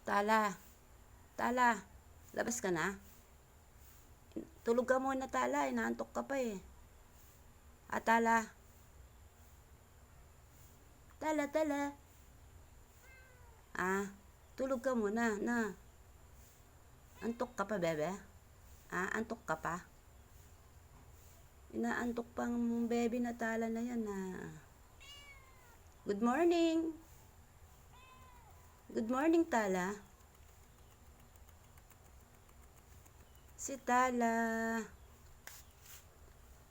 Tala, Tala, labas ka na? Tulog ka muna, Tala. Inaantok ka pa eh. Tala. Tala, Tala. Tulog ka muna, na. Antok ka pa, bebe? Antok ka pa? Inaantok pang bebe na Tala na yan, Good morning. Good morning, Tala. Si Tala.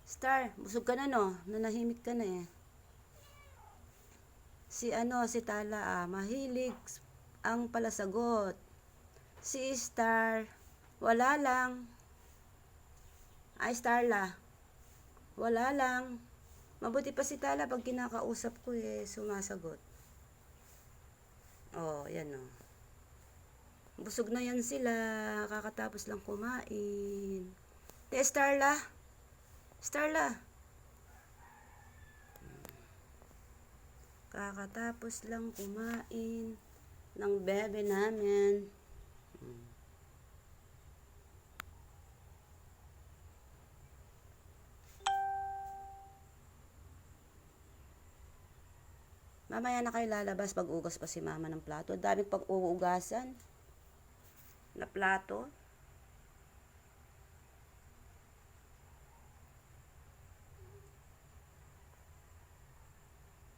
Star, busog ka na no? Nanahimik ka na eh. Si Tala mahilig ang palasagot. Si Star, wala lang. Starla, wala lang. Mabuti pa si Tala pag kinakausap ko sumasagot. Yan o. Busog na yan sila. Kakatapos lang kumain. Starla. Starla. Kakatapos lang kumain ng bebe namin. Mamaya na kayo lalabas pag ugas pa si mama ng plato. Daming pag-uugasan na plato.